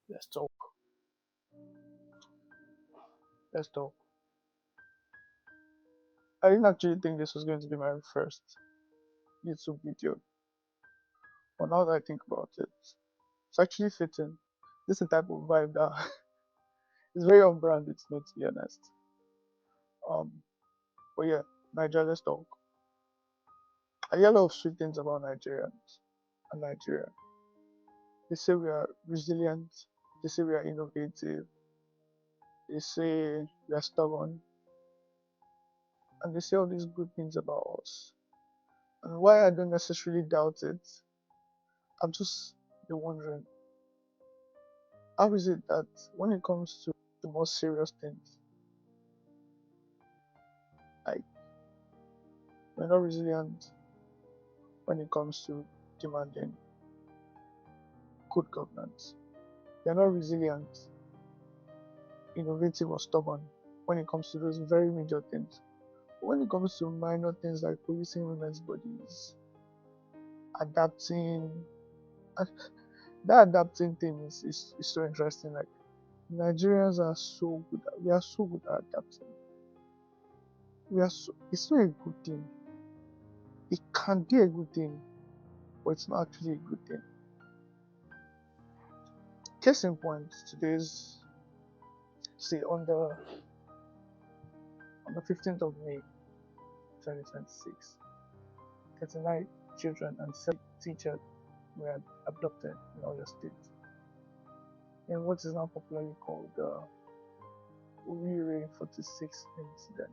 Let's talk. Let's talk. I didn't actually think this was going to be my first YouTube video, but now that I think about it, it's actually fitting. This is the type of vibe that is very on brand with me, to be honest. Um, but yeah, Nigeria, let's talk. I hear a lot of sweet things about Nigerians and Nigeria. They say we are resilient. They say we are innovative. They say we are stubborn, and they say all these good things about us. And why I don't necessarily doubt it, I'm just been wondering, how is it that when it comes to the more serious things, like we're not resilient when it comes to demanding good governance. We're not resilient, innovative, or stubborn when it comes to those very major things. But when it comes to minor things like policing women's bodies, adapting, and that adapting thing is so interesting. Like Nigerians are so good at, we are so good at adapting. It's not a good thing. It can be a good thing, but it's not actually a good thing. Case in point, today's say on the 15th of May 2026, 39 children and 7 teachers were abducted in Oyo State in what is now popularly called the Oriire46 incident.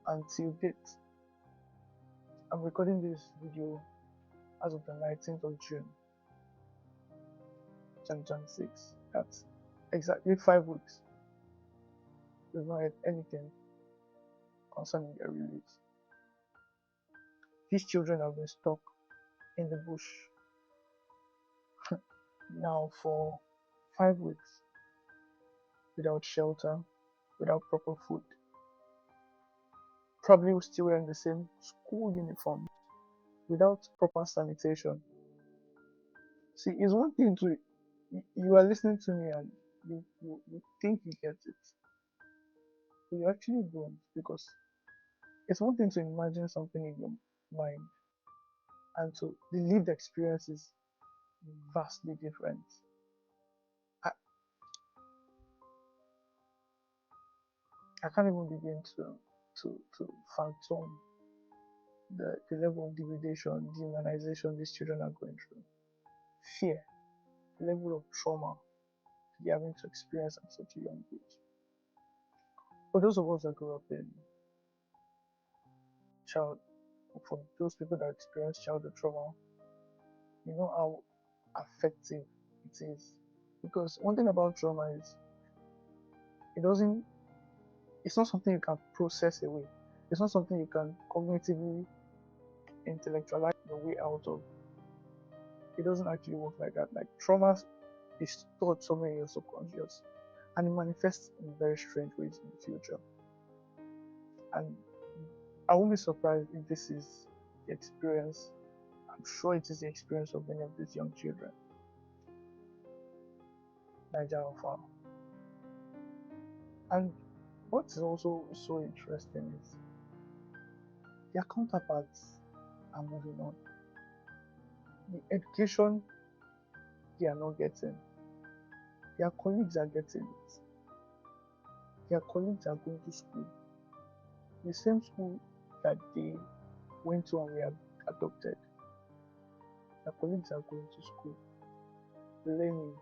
Until date, I'm recording this video as of the 19th of June 2026. That's exactly 5 weeks. We've not heard anything concerning their release. These children have been stuck in the bush now for 5 weeks without shelter, without proper food, probably still wearing the same school uniform, without proper sanitation. See, it's one thing to you are listening to me and you think you get it, but you actually don't, because it's one thing to imagine something in your mind, and so the lived experience is vastly different. I, I can't even begin to fathom the level of degradation, dehumanization these children are going through. Fear, the level of trauma they're having to experience at such a young age. For those of us that grew up in child, for those people that experience childhood trauma, you know how affecting it is. Because one thing about trauma is it doesn't it's not something you can process away. It's not something you can cognitively intellectualize your way out of. It doesn't actually work like that. Like trauma is stored somewhere in your subconscious and it manifests in very strange ways in the future. And I won't be surprised if this is the experience. I'm sure it is the experience of many of these young children. Niger Alpha. And what is also so interesting is their counterparts are moving on. The education they are not getting, their colleagues are getting it. Their colleagues are going to school, the same school that they went to and were adopted. Their colleagues are going to school, learning,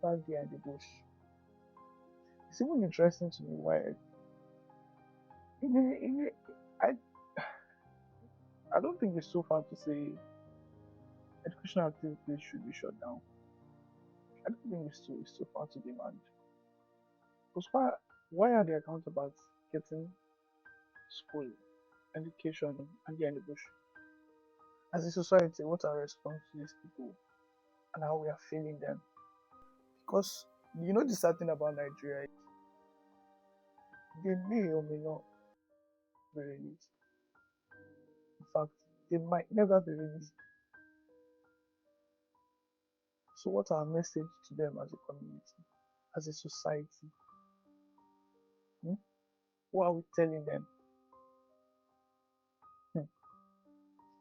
back there in the bush. It's even interesting to me why I I don't think it's so far to say educational activities should be shut down. I don't think it's so far to demand. Because why are their counterparts getting school, education, and they're in the bush? As a society, what our response to these people and how we are failing them? Because you know the sad thing about Nigeria, they may or may not be released. In fact, they might never be released. So, what's our message to them as a community, as a society? Hmm? What are we telling them? Hmm.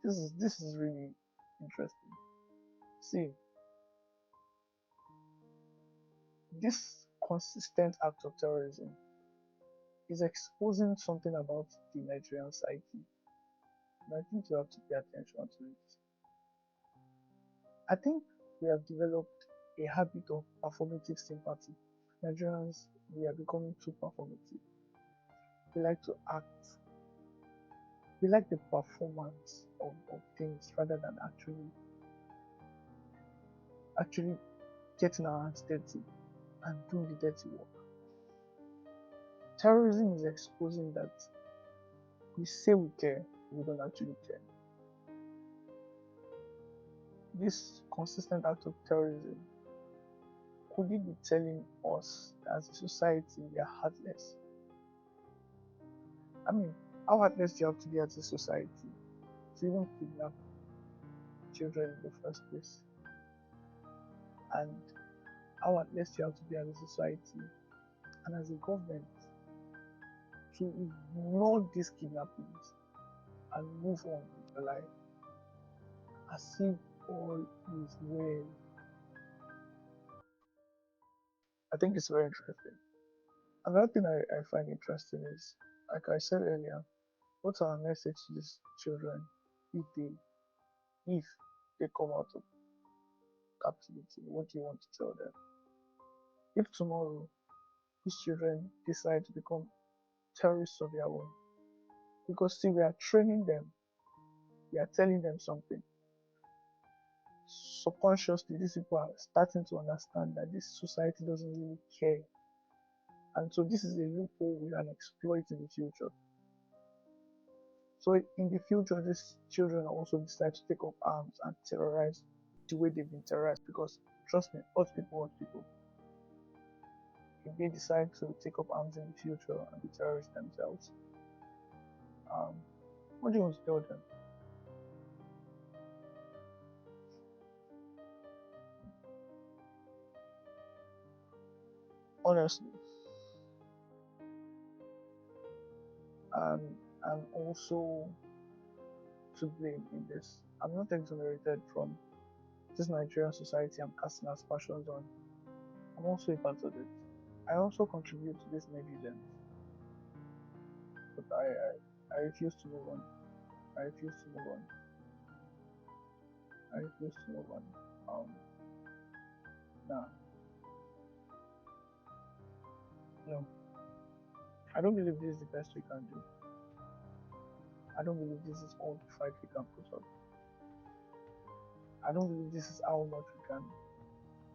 This is really interesting. See, this consistent act of terrorism is exposing something about the Nigerian psyche. And I think you have to pay attention to it. I think we have developed a habit of performative sympathy. Nigerians, we are becoming too performative. We like to act. We like the performance of things rather than actually getting our hands dirty and doing the dirty work. Terrorism is exposing that we say we care, we don't actually care. This consistent act of terrorism, could it be telling us that as a society we are heartless? I mean, how heartless do you have to be as a society to even kidnap children in the first place? And how heartless do you have to be as a society and as a government to ignore these kidnappings and move on with your life as if all is well? I think it's very interesting. Another thing I find interesting is, like I said earlier, what's our message to these children if if they come out of captivity? What do you want to tell them? If tomorrow these children decide to become terrorists of their own, because see, we are training them, we are telling them something. Subconsciously, these people are starting to understand that this society doesn't really care. And so this is a loophole we can exploit in the future. So in the future, these children also decide to take up arms and terrorize the way they've been terrorized. Because trust me, hurt people. If they decide to take up arms in the future and be terrorists themselves, um, what do you want to tell them? Honestly, and I'm also to blame in this. I'm not exonerated from this Nigerian society I'm casting aspersions on. I'm also a part of it. I also contribute to this negligence, but I refuse to move on. I refuse to move on. I refuse to move on. Nah, no. I don't believe this is the best we can do. I don't believe this is all the fight we can put up. I don't believe this is how much we can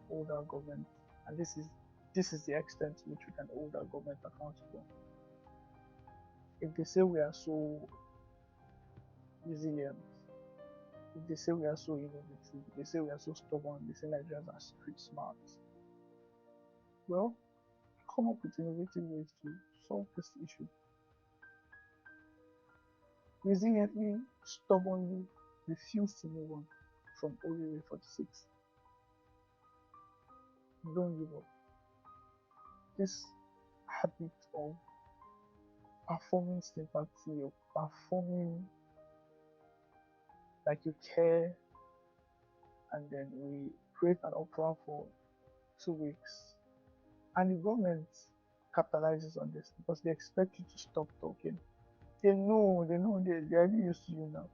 hold our government, and this is the extent to which we can hold our government accountable. If they say we are so resilient, if they say we are so innovative, they say we are so stubborn, they say Nigerians are street smart, well, come up with innovative ways to solve this issue. Resiliently, stubbornly refuse to move on from Oriire46. Don't give up. This habit of performing sympathy, of performing like you care, and then we create an opera for 2 weeks. And the government capitalizes on this because they expect you to stop talking. They know, they're already used to you now.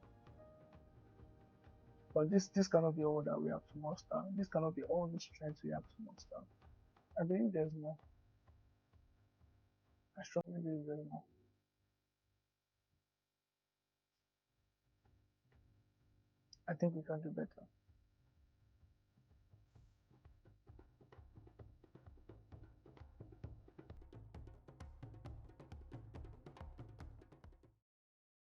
But this cannot be all that we have to muster. This cannot be all the strength we have to muster. I believe there's more. I strongly believe there's more. I think we can do better.